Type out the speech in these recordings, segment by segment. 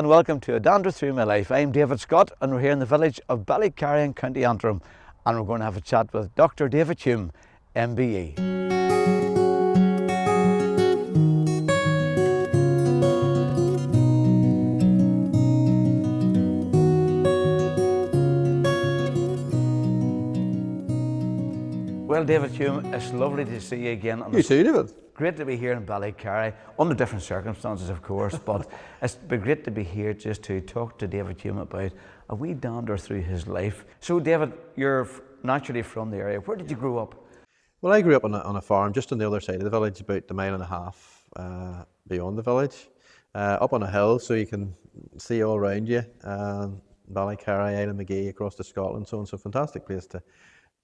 and welcome to A Dander Through My Life. I'm David Scott and we're here in the village of Ballycarry in County Antrim, and we're going to have a chat with Dr. David Hume, MBE. Well, David Hume, it's lovely to see you again. You too, David. Great to be here in Ballycarry, under different circumstances, of course, but it's been great to be here just to talk to David Hume about a wee dander through his life. So, David, you're naturally from the area. Where did you grow up? Well, I grew up on a farm just on the other side of the village, about a mile and a half beyond the village, up on a hill, so you can see all around you. Ballycarry, Island Magee, across to Scotland, so it's a fantastic place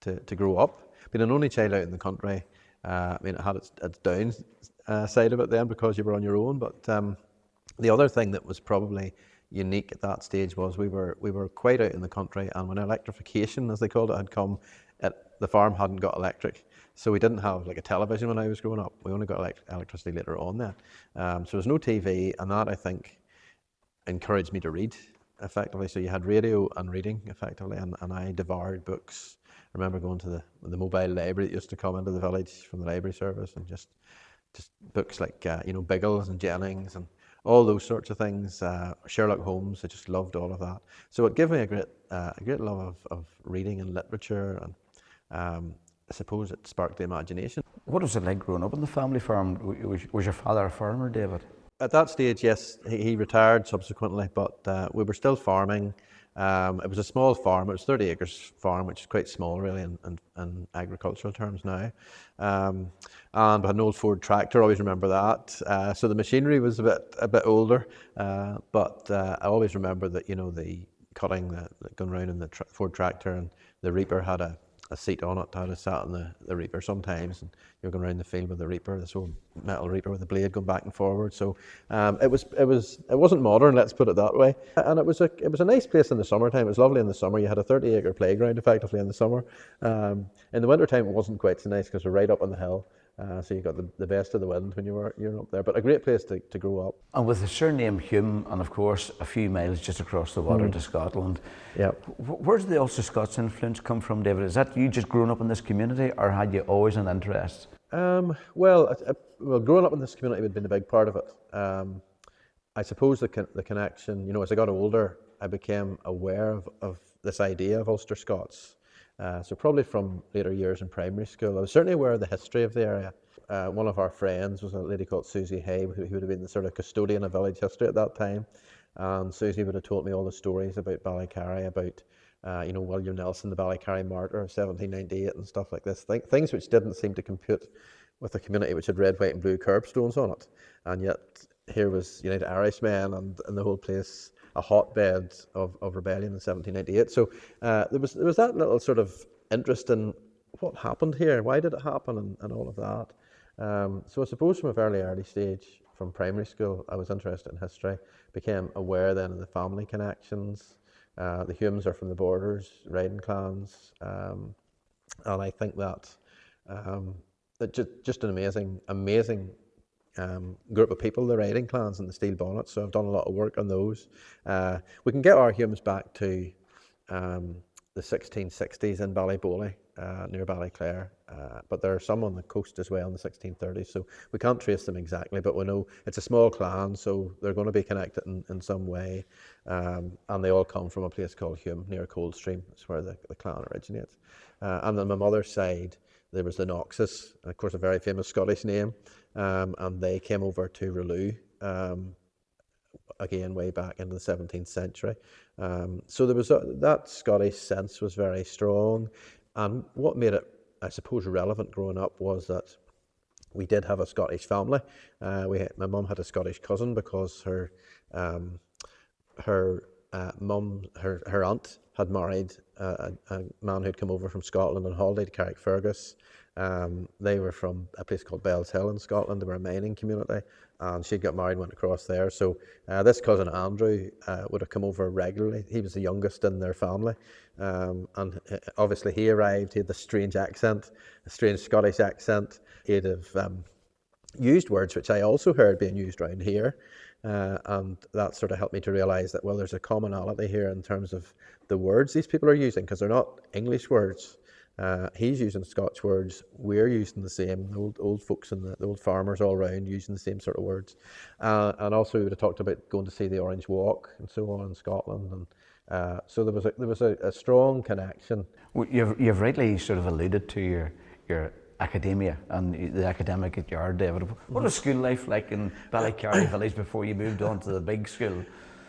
to grow up. Being an only child out in the country, I mean, it had its down side of it then because you were on your own. But the other thing that was probably unique at that stage was we were quite out in the country, and when electrification, as they called it, had come, the farm hadn't got electric, so we didn't have like a television when I was growing up. We only got electricity later on then. So there was no TV, and that I think encouraged me to read effectively. So you had radio and reading effectively, and I devoured books. I remember going to the mobile library that used to come into the village from the library service, and just books like Biggles and Jennings and all those sorts of things. Sherlock Holmes, I just loved all of that. So it gave me a great love of reading and literature, and I suppose it sparked the imagination. What was it like growing up on the family farm? Was your father a farmer, David? At that stage, yes, he retired subsequently, but we were still farming. It was a small farm. It was 30 acres farm, which is quite small really in agricultural terms now. And we had an old Ford tractor, always remember that. So the machinery was a bit older, but I always remember that, the cutting, going around in the Ford tractor, and the reaper had a seat on it. I had sat in the reaper sometimes, and you were going around the field with the reaper, this old metal reaper with a blade going back and forward. So it wasn't modern, let's put it that way. And it was a nice place in the summertime. It was lovely in the summer. You had a 30-acre playground effectively in the summer. In the wintertime, it wasn't quite so nice because we're right up on the hill. So you got the best of the wind when you're up there, but a great place to grow up. And with the surname Hume, and of course a few miles just across the water to Scotland. Yeah. Where did the Ulster-Scots influence come from, David? Is that you just growing up in this community, or had you always an interest? Well, growing up in this community would have been a big part of it. I suppose the connection, as I got older, I became aware of this idea of Ulster-Scots. So probably from later years in primary school, I was certainly aware of the history of the area. One of our friends was a lady called Susie Hay, who would have been the sort of custodian of village history at that time. And Susie would have told me all the stories about Ballycarry, about William Nelson, the Ballycarry martyr of 1798 and stuff like this. Things which didn't seem to compute with a community which had red, white and blue curbstones on it. And yet here was United Irishmen and the whole place a hotbed of rebellion in 1798. So there was that little sort of interest in what happened here, why did it happen, and all of that. So I suppose from a fairly early stage, from primary school, I was interested in history, became aware then of the family connections. The Humes are from the Borders, riding clans, and I think that just an amazing group of people, the riding clans and the steel bonnets. So I've done a lot of work on those. We can get our Humes back to the 1660s in Ballybowly, near Ballyclare, but there are some on the coast as well in the 1630s, so we can't trace them exactly, but we know it's a small clan, so they're going to be connected in some way, and they all come from a place called Hume near Coldstream. That's where the clan originates. And on my mother's side, there was the Knoxes, of course a very famous Scottish name, and they came over to Relu, again way back into the 17th century. So there was that Scottish sense was very strong, and what made it, I suppose, relevant growing up was that we did have a Scottish family. My mum had a Scottish cousin because her aunt had married a man who'd come over from Scotland on holiday to Carrickfergus. They were from a place called Bell's Hill in Scotland. They were a mining community, and she got married and went across there. So this cousin Andrew would have come over regularly. He was the youngest in their family, and obviously he arrived. He had this strange accent, a strange Scottish accent. He'd have used words which I also heard being used around here. and that sort of helped me to realise that, well, there's a commonality here in terms of the words these people are using, because they're not English words. He's using Scotch words. We're using the same. The old folks and the old farmers all around using the same sort of words. And also we would have talked about going to see the Orange Walk and so on in Scotland. And so there was a strong connection. Well, you've rightly sort of alluded to your academia and the academic at Yard, David. What was school life like in Ballycarry village before you moved on to the big school?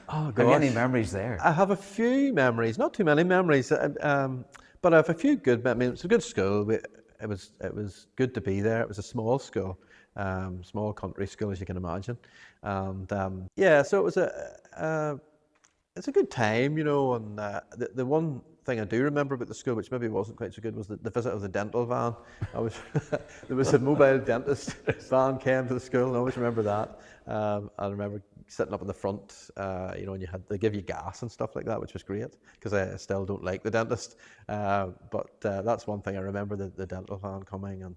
Oh, Have you any memories there? I have a few memories, not too many memories, but I have a few good memories. It was a good school. It was good to be there. It was a small school, small country school, as you can imagine, and yeah, so it was it's a good time, you know. And the one thing I do remember about the school, which maybe wasn't quite so good, was the visit of the dental van. I was there was a mobile dentist van came to the school, and I always remember that. I remember sitting up in the front, you know, and they give you gas and stuff like that, which was great, because I still don't like the dentist. But that's one thing I remember, the dental van coming, and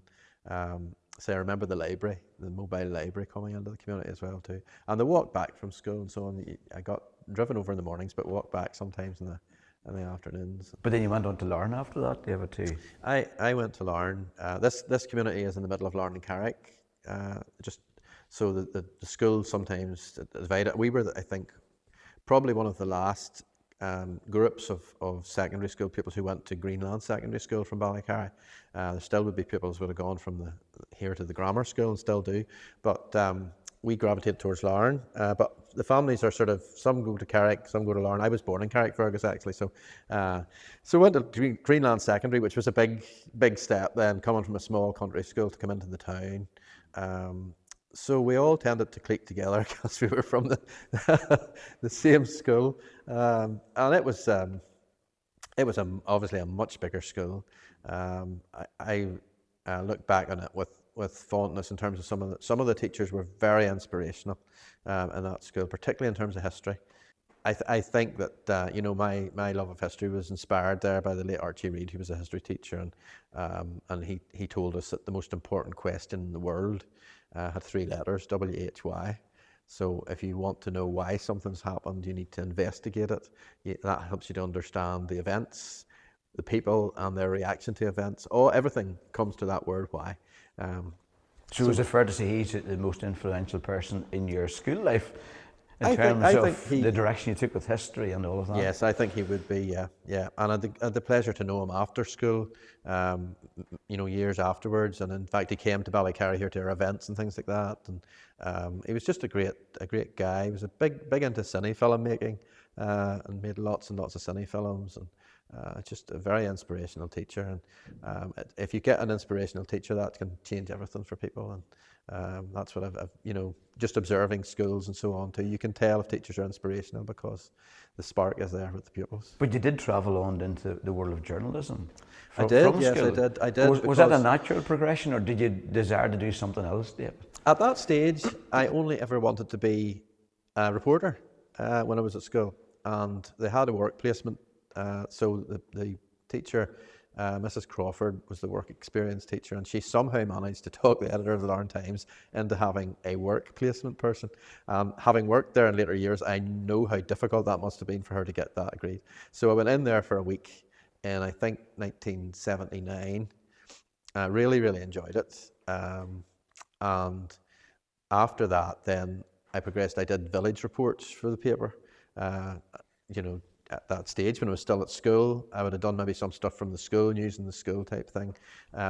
so I remember the library, the mobile library coming into the community as well too. And the walk back from school and so on. I got driven over in the mornings, but walked back sometimes in the afternoons. But then you went on to Larne after that, David, too. I went to Larne. This community is in the middle of Larne and Carrick. Just so the school sometimes divided. We were, I think, probably one of the last groups of secondary school pupils who went to Greenland Secondary School from Ballycarry. There still would be pupils who would have gone from here to the grammar school and still do, but we gravitated towards Larne. But the families are sort of, some go to Carrick, some go to Larne. I was born in Carrickfergus actually, so went to Greenland Secondary, which was a big step then, coming from a small country school to come into the town. So we all tended to clique together because we were from the same school, and it was obviously a much bigger school. I look back on it with fondness in terms of some of the teachers were very inspirational in that school, particularly in terms of history. I think that you know, my love of history was inspired there by the late Archie Reid, who was a history teacher, and he told us that the most important question in the world had 3 letters, WHY. So if you want to know why something's happened, you need to investigate it. That helps you to understand the events, the people and their reaction to events. Everything comes to that word why. So is it fair to say he's the most influential person in your school life in terms of the direction you took with history and all of that? Yes, I think he would be, yeah. And I had the pleasure to know him after school, you know, years afterwards. And in fact, he came to Ballycarry here to our events and things like that. And he was just a great guy. He was a big into cine film making, and made lots and lots of cine films. And just a very inspirational teacher. And if you get an inspirational teacher, that can change everything for people. And that's what I've, you know, just observing schools and so on too. You can tell if teachers are inspirational because the spark is there with the pupils. But you did travel on into the world of journalism. I did. Was that a natural progression, or did you desire to do something else, David? At that stage, I only ever wanted to be a reporter when I was at school, and they had a work placement. So the teacher, Mrs. Crawford, was the work experience teacher, and she somehow managed to talk the editor of the Larne Times into having a work placement person. Having worked there in later years, I know how difficult that must have been for her to get that agreed. So I went in there for a week in, I think, 1979. I really, really enjoyed it. And after that, then I progressed. I did village reports for the paper. You know, at that stage, when I was still at school, I would have done maybe some stuff from the school, news in the school type thing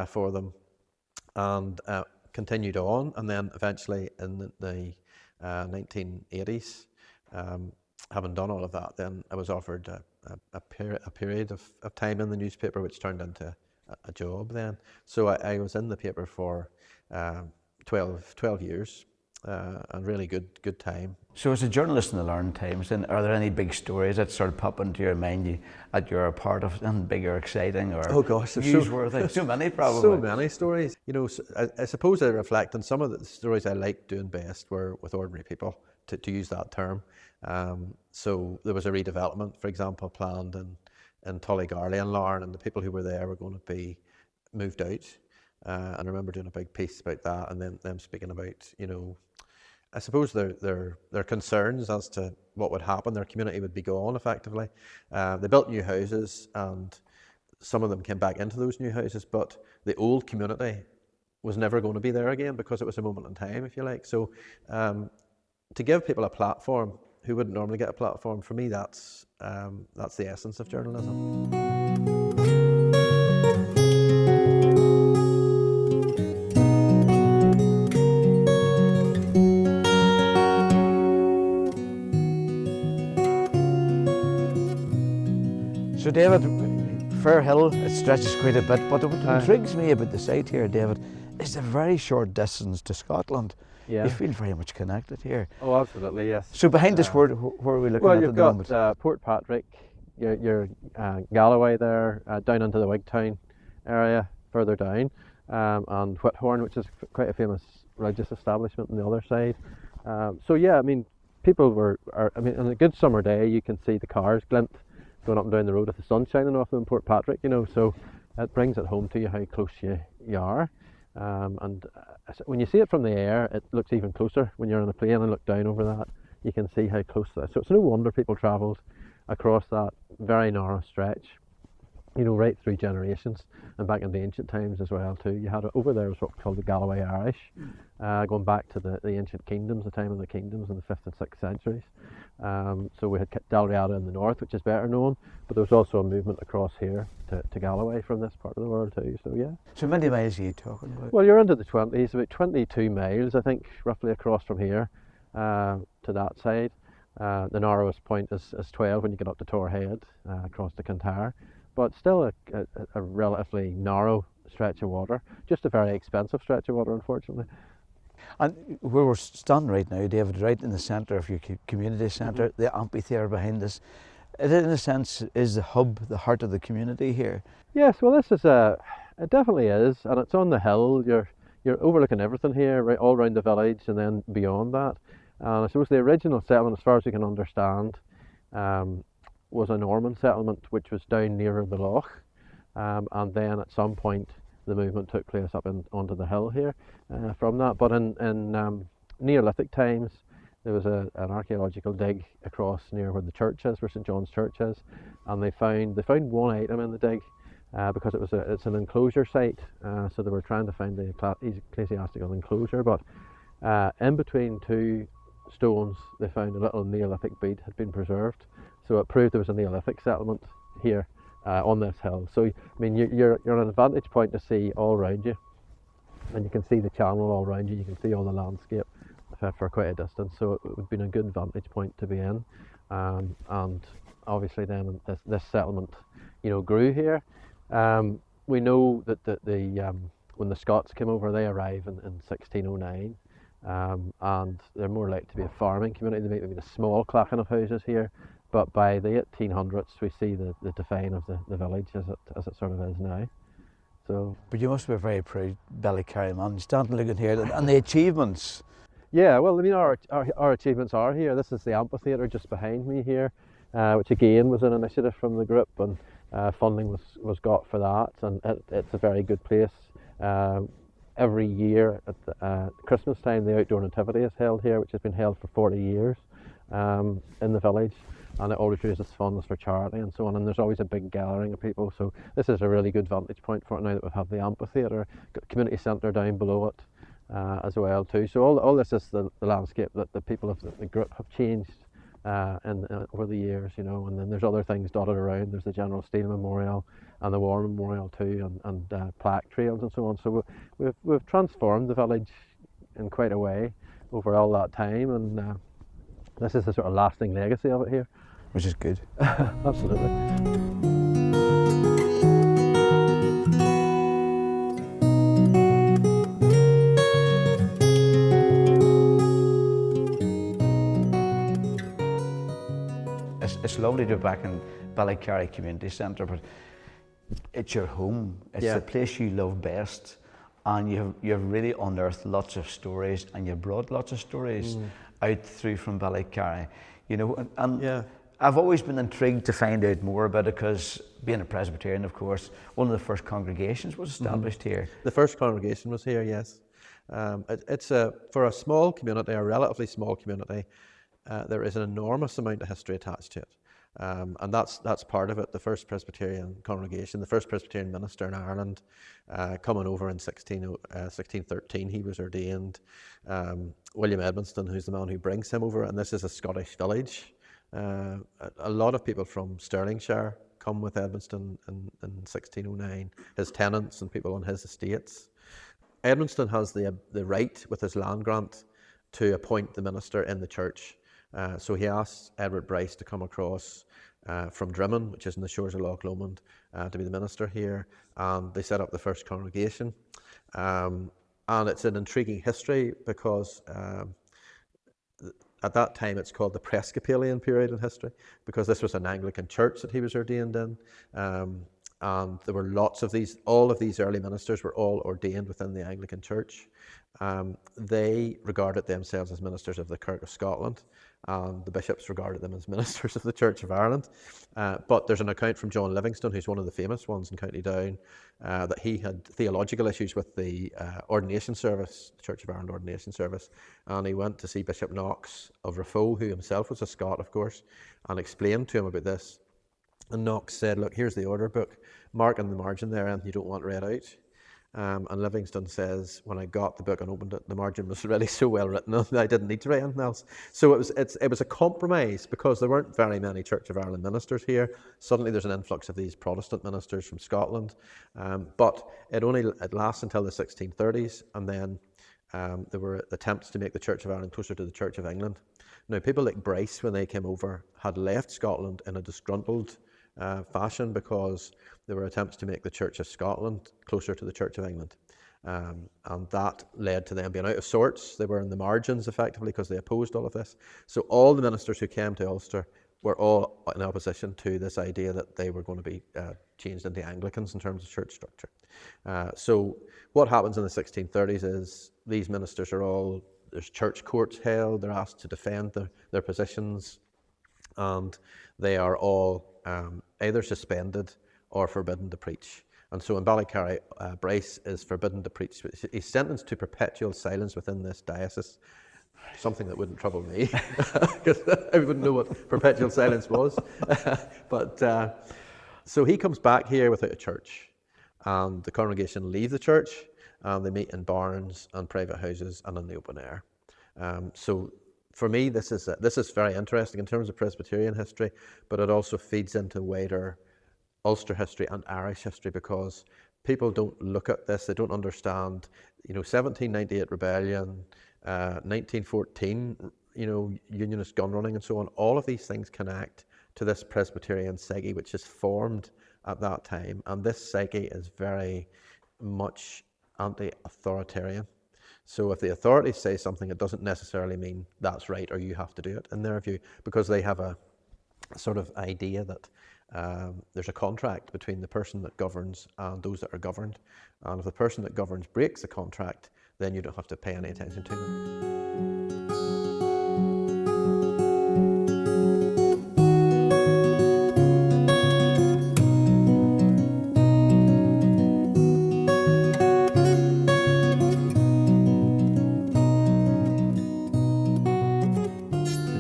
for them, and continued on. And then eventually in the 1980s, having done all of that, then I was offered a period of time in the newspaper, which turned into a job then. So I was in the paper for 12 years. And really good time. So as a journalist in the Larne Times, then are there any big stories that sort of pop into your mind that you're a part of, and big or exciting or newsworthy? So many probably. So many stories. You know, I suppose I reflect on some of the stories I liked doing best were with ordinary people, to use that term. So there was a redevelopment, for example, planned in Tullygarley and Larne, and the people who were there were going to be moved out. And I remember doing a big piece about that, and then them speaking about, you know, I suppose their concerns as to what would happen, their community would be gone effectively. They built new houses, and some of them came back into those new houses, but the old community was never going to be there again because it was a moment in time, if you like. So to give people a platform who wouldn't normally get a platform, for me, that's the essence of journalism. So David, Fair Hill, it stretches quite a bit, but what intrigues me about the site here, David, is the very short distance to Scotland. Yeah. You feel very much connected here. Oh, absolutely, yes. So behind us, where are we looking well, at you've the moment? got Port Patrick, your Galloway there, down into the Wigtown area, further down, and Whithorn, which is quite a famous religious establishment on the other side. So yeah, I mean, people on a good summer day, you can see the cars glint going up and down the road with the sun shining off them in Port Patrick, so it brings it home to you how close you are. And when you see it from the air, it looks even closer. When you're on a plane and look down over that, you can see how close that is. So it's no wonder people travelled across that very narrow stretch, right through generations, and back in the ancient times as well too. You had over there was what's called the Galloway Irish, going back to the ancient kingdoms, the time of the kingdoms in the 5th and 6th centuries. So we had Dalriada in the north, which is better known, but there was also a movement across here to Galloway from this part of the world too. So yeah. So how many miles are you talking about? Well, you're into the 20s, about 22 miles, I think, roughly across from here to that side. The narrowest point is 12 when you get up to Torhead, across to Kintyre. But still a relatively narrow stretch of water, just a very expensive stretch of water, unfortunately. And where we're standing right now, David, right in the centre of your community centre, the amphitheatre behind us, it in a sense is the hub, the heart of the community here. Yes, well, this is it definitely is, and it's on the hill. You're overlooking everything here, right all around the village, and then beyond that. And I suppose the original settlement, as far as we can understand, was a Norman settlement, which was down nearer the loch, and then at some point the movement took place up onto the hill here from that. But in Neolithic times, there was an archaeological dig across near where the church is, where St John's Church is, and they found one item in the dig because it's an enclosure site, so they were trying to find the ecclesiastical enclosure, but in between two stones they found a little Neolithic bead had been preserved, so it proved there was a Neolithic settlement here on this hill. So I mean, you're on an advantage point to see all around you, and you can see the channel all around you, you can see all the landscape for quite a distance, so it would have been a good vantage point to be in. And obviously then this settlement grew here. We know that when the Scots came over, they arrived in 1609, and they're more likely to be a farming community. There may have been a small clachan of houses here, but by the 1800s we see the decline of the village as it sort of is now. So, but you must be very proud, Ballycarry man. You stand looking here, and the achievements. Yeah, well, I mean, our achievements are here. This is the amphitheatre just behind me here, which again was an initiative from the group, and funding was got for that, and it's a very good place. Every year at Christmas time, the outdoor nativity is held here, which has been held for 40 years in the village, and it always raises funds for charity and so on, and there's always a big gathering of people, so this is a really good vantage point for it now that we have the amphitheatre, got the community centre down below it as well too. So all this is the landscape that the people of the group have changed over the years, and then there's other things dotted around. There's the General Steele Memorial and the War Memorial too, and plaque trails and so on. So we've transformed the village in quite a way over all that time, and this is the sort of lasting legacy of it here. Which is good. Absolutely. It's lovely to be back in Ballycarry Community Centre, but it's your home. It's the place you love best, and you've really unearthed lots of stories, and you've brought lots of stories out through from Ballycarry. And I've always been intrigued to find out more about it, because being a Presbyterian, of course, one of the first congregations was established here. The first congregation was here, yes. For a small community, a relatively small community, there is an enormous amount of history attached to it. And that's part of it. The first Presbyterian congregation, the first Presbyterian minister in Ireland, coming over in 1613, he was ordained. William Edmonston, who's the man who brings him over, and this is a Scottish village. A lot of people from Stirlingshire come with Edmonston in 1609, his tenants and people on his estates. Edmonston has the right, with his land grant, to appoint the minister in the church. So he asked Edward Bryce to come across from Drimmen, which is in the shores of Loch Lomond, to be the minister here, and they set up the first congregation. And it's an intriguing history because at that time it's called the Presbyterian period in history, because this was an Anglican church that he was ordained in. And there were lots of these, all of these early ministers were all ordained within the Anglican Church. They regarded themselves as ministers of the Kirk of Scotland, and the bishops regarded them as ministers of the Church of Ireland. But there's an account from John Livingston, who's one of the famous ones in County Down, that he had theological issues with the ordination service, the Church of Ireland ordination service, and he went to see Bishop Knox of Raphoe, who himself was a Scot, of course, and explained to him about this. And Knox said, look, here's the order book, mark in the margin there anything you don't want read out. And Livingston says, when I got the book and opened it, the margin was already so well written that I didn't need to write anything else. So it was a compromise, because there weren't very many Church of Ireland ministers here. Suddenly there's an influx of these Protestant ministers from Scotland. But it lasts until the 1630s, and then there were attempts to make the Church of Ireland closer to the Church of England. Now, people like Bryce, when they came over, had left Scotland in a disgruntled fashion, because there were attempts to make the Church of Scotland closer to the Church of England. And that led to them being out of sorts. They were in the margins, effectively, because they opposed all of this. So all the ministers who came to Ulster were all in opposition to this idea that they were going to be changed into Anglicans in terms of church structure. So what happens in the 1630s is these ministers there's church courts held, they're asked to defend their positions, and they are all either suspended or forbidden to preach. And so in Ballycarry, Bryce is forbidden to preach. He's sentenced to perpetual silence within this diocese, something that wouldn't trouble me, because I wouldn't know what perpetual silence was. But so he comes back here without a church, and the congregation leave the church, and they meet in barns and private houses and in the open air. So for me, this is very interesting in terms of Presbyterian history, but it also feeds into wider Ulster history and Irish history, because people don't look at this, they don't understand, 1798 rebellion, 1914, unionist gun running and so on. All of these things connect to this Presbyterian psyche, which is formed at that time, and this psyche is very much anti-authoritarian. So if the authorities say something, it doesn't necessarily mean that's right or you have to do it, in their view, because they have a sort of idea that there's a contract between the person that governs and those that are governed. And if the person that governs breaks the contract, then you don't have to pay any attention to them.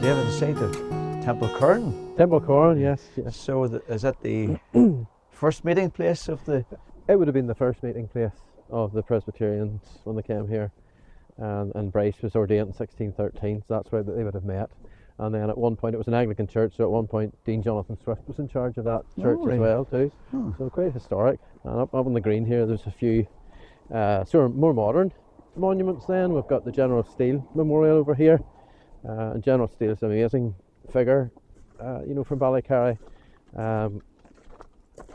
David, the site of Temple Curran. Temple Curran, yes. So is that the first meeting place of the... It would have been the first meeting place of the Presbyterians when they came here. And Bryce was ordained in 1613, so that's where they would have met. And then at one point, it was an Anglican church, so at one point Dean Jonathan Swift was in charge of that church as well too. So quite historic. And up on the green here, there's a few sort of more modern monuments then. We've got the General Steele Memorial over here. And General Steele is an amazing figure, from Ballycarry.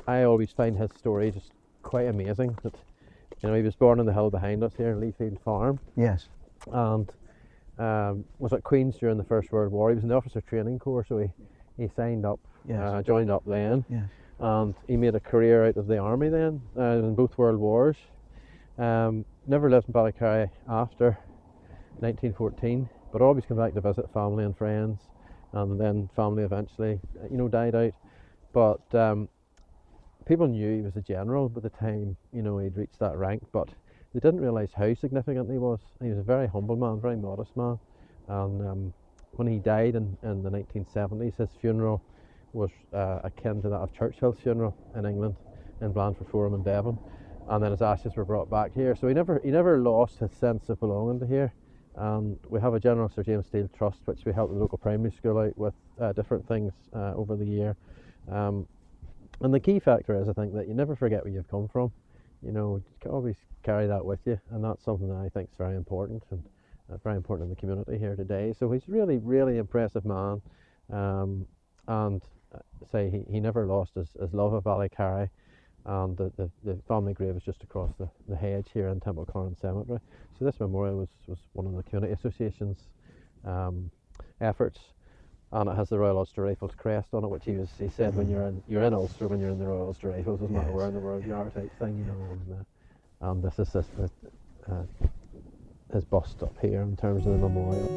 I always find his story just quite amazing. That he was born on the hill behind us here in Leafield Farm. Yes. And was at Queen's during the First World War. He was in the officer training corps, so he signed up, joined up then. Yes. And he made a career out of the army then, in both World Wars. Never lived in Ballycarry after 1914, but always came back to visit family and friends, and then family eventually, died out. But people knew he was a general by the time, he'd reached that rank, but they didn't realise how significant he was. He was a very humble man, very modest man, and when he died in the 1970s, his funeral was akin to that of Churchill's funeral in England, in Blandford Forum in Devon, and then his ashes were brought back here. So he never lost his sense of belonging to here. And we have a General Sir James Steele Trust, which we help the local primary school out with different things over the year. And the key factor is, I think, that you never forget where you've come from. You know, you can always carry that with you, and that's something that I think is very important, and very important in the community here today. So he's really, really impressive man, and say he never lost his love of Ballycarry, and the family grave is just across the hedge here in Templecorn Cemetery. So this memorial was one of the community association's efforts, and it has the Royal Ulster Rifles crest on it, which he said when you're in Ulster, when you're in the Royal Ulster Rifles, doesn't matter where in the world you are, type thing, you know. And this is his bust up here in terms of the memorial.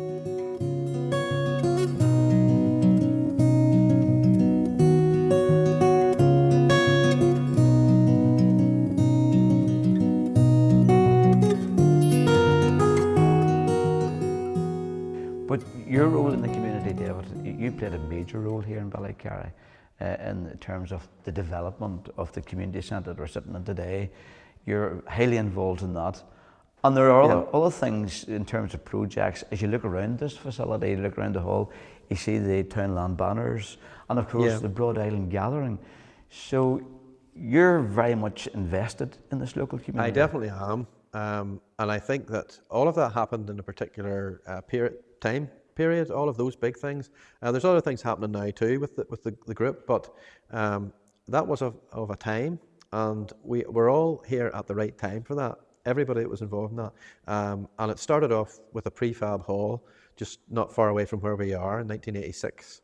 But your role in the community, David, you played a major role here in Ballycarry in terms of the development of the community centre that we're sitting in today. You're highly involved in that. And there are other things in terms of projects. As you look around this facility, you look around the hall, you see the Townland banners, and of course the Broad Island Gathering. So you're very much invested in this local community. I definitely am. And I think that all of that happened in a particular time period, all of those big things. There's other things happening now too with the group, but that was of a time, and we're all here at the right time for that. Everybody that was involved in that. And it started off with a prefab hall, just not far away from where we are in 1986.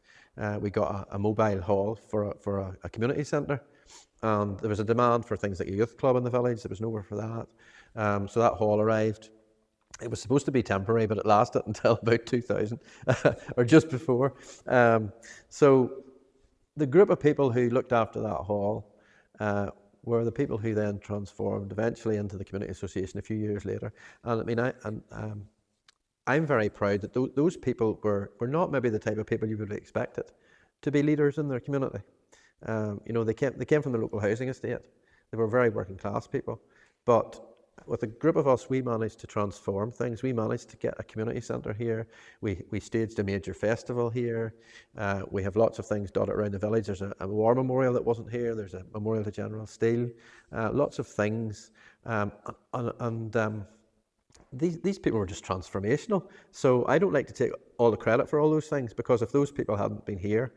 We got a mobile hall for a community centre. And there was a demand for things like a youth club in the village. There was nowhere for that. So that hall arrived. It was supposed to be temporary, but it lasted until about 2000, or just before. So the group of people who looked after that hall were the people who then transformed eventually into the Community Association a few years later. And I mean, I'm very proud that those people were not maybe the type of people you would have expected to be leaders in their community. You know, they came from the local housing estate. They were very working class people, but with a group of us, we managed to transform things. We managed to get a community centre here. We staged a major festival here. We have lots of things dotted around the village. There's a war memorial that wasn't here. There's a memorial to General Steele. Lots of things. These people were just transformational. So I don't like to take all the credit for all those things, because if those people hadn't been here,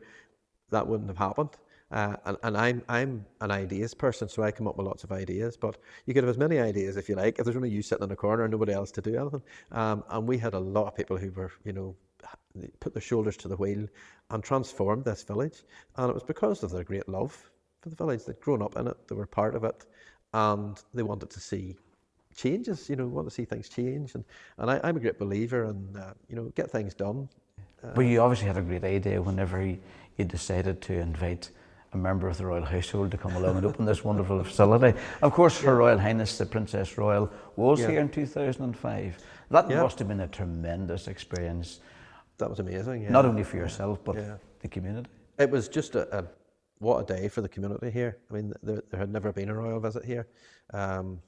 that wouldn't have happened. And I'm an ideas person, so I come up with lots of ideas, but you could have as many ideas if you like, if there's only you sitting in a corner and nobody else to do anything. And we had a lot of people who were, you know, put their shoulders to the wheel and transformed this village. And it was because of their great love for the village. They'd grown up in it, they were part of it, and they wanted to see changes, you know, want to see things change. And I'm a great believer in, you know, get things done. But you obviously had a great idea whenever you decided to invite a member of the royal household to come along and open this wonderful facility. Of course, Her Royal Highness the Princess Royal was here in 2005. That must have been a tremendous experience. That was amazing. Not only for yourself, but the community. It was just what a day for the community here. I mean, there had never been a royal visit here. And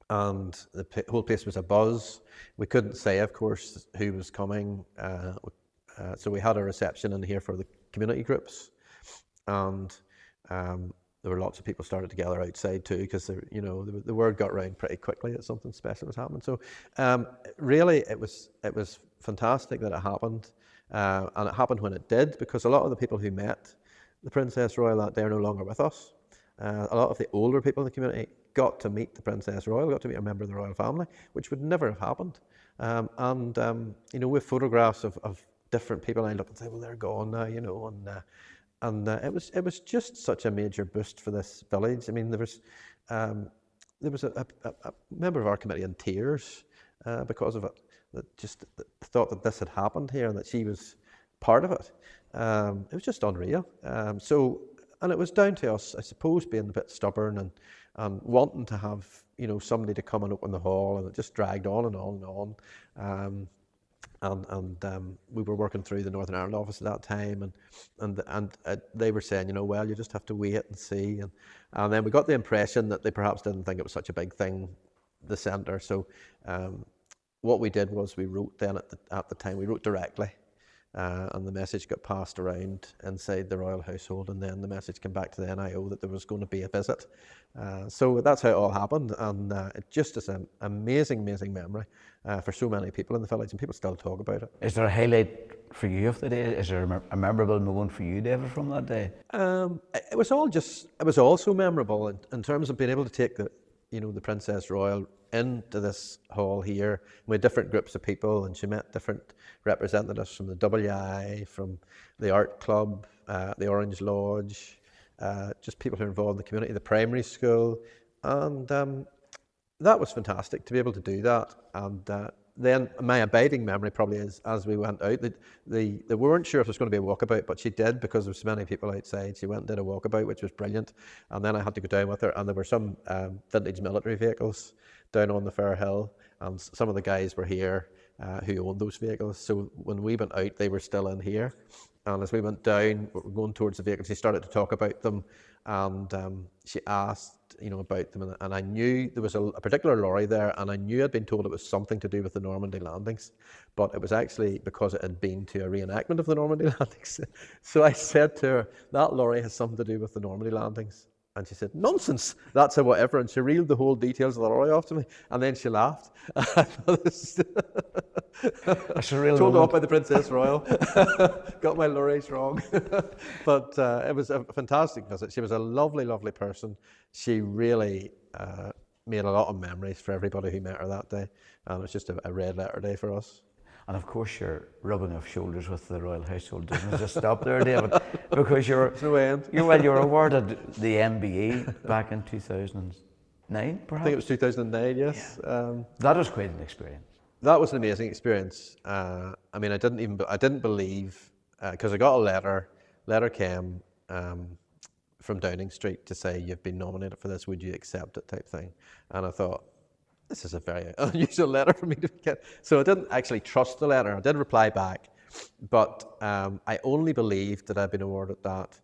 the whole place was abuzz. We couldn't say, of course, who was coming. So we had a reception in here for the community groups. And there were lots of people started to gather outside too, because you know, the word got around pretty quickly that something special was happening. So really, it was fantastic that it happened, and it happened when it did, because a lot of the people who met the Princess Royal that day are no longer with us. A lot of the older people in the community got to meet the Princess Royal, got to meet a member of the royal family, which would never have happened. You know, with photographs of different people, I look and say, well, they're gone now, you know, and it was just such a major boost for this village. I mean, there was a member of our committee in tears because of it, that just thought that this had happened here and that she was part of it. It was just unreal. And it was down to us, I suppose, being a bit stubborn and wanting to have somebody to come and open the hall, and it just dragged on and on and on. And we were working through the Northern Ireland office at that time, and they were saying, well, you just have to wait and see, and then we got the impression that they perhaps didn't think it was such a big thing, the centre. So what we did was we wrote then at the time, we wrote directly, and the message got passed around inside the royal household, and then the message came back to the NIO that there was going to be a visit. So that's how it all happened, and it just is an amazing memory for so many people in the village, and people still talk about it. Is there a highlight for you of the day? Is there a memorable moment for you, David, from that day? It was all so memorable in terms of being able to take the Princess Royal into this hall here with different groups of people, and she met different representatives from the WI, from the art club, the Orange Lodge, just people who are involved in the community, the primary school, and that was fantastic to be able to do that. And then my abiding memory probably is, as we went out, they weren't sure if there was going to be a walkabout, but she did, because there were so many people outside. She went and did a walkabout, which was brilliant. And then I had to go down with her, and there were some vintage military vehicles down on the Fair Hill, and some of the guys were here who owned those vehicles. So when we went out, they were still in here. And as we went down, we were going towards the vehicles, she started to talk about them, and she asked, about them, and I knew there was a particular lorry there, and I knew I'd been told it was something to do with the Normandy landings, but it was actually because it had been to a reenactment of the Normandy landings. So I said to her, that lorry has something to do with the Normandy landings. And she said, nonsense, that's a whatever. And she reeled the whole details of the lorry off to me. And then she laughed. Told off by the Princess Royal. Got my lorries wrong. But it was a fantastic visit. She was a lovely, lovely person. She really made a lot of memories for everybody who met her that day. And it was just a red letter day for us. And of course, your rubbing of shoulders with the royal household doesn't just stop there, David, because you were awarded the MBE back in 2009, perhaps. I think it was 2009. Yes. Yeah. That was quite an experience. That was an amazing experience. I didn't believe, because I got a letter. Letter came from Downing Street to say, you've been nominated for this. Would you accept it? Type thing. And I thought, this is a very unusual letter for me to get. So I didn't actually trust the letter. I did reply back, but I only believed that I'd been awarded that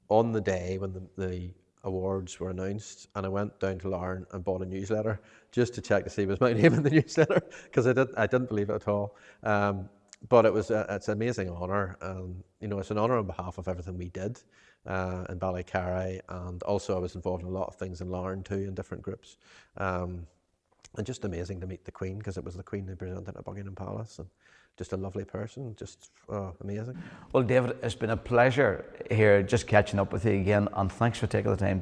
on the day when the awards were announced, and I went down to Larne and bought a newsletter just to check to see was my name in the newsletter, because I didn't believe it at all. But it's an amazing honour, and it's an honour on behalf of everything we did in Ballycarry, and also I was involved in a lot of things in Larne too, in different groups. And just amazing to meet the Queen, because it was the Queen who presented at Buckingham Palace, and just a lovely person, just amazing. Well, David, it's been a pleasure here just catching up with you again, and thanks for taking the time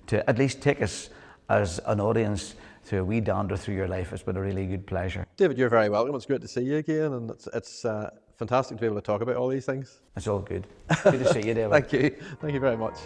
to at least take us as an audience through a wee dander through your life. It's been a really good pleasure. David, you're very welcome. It's great to see you again, and it's fantastic to be able to talk about all these things. It's all good. Good to see you, David. Thank you very much.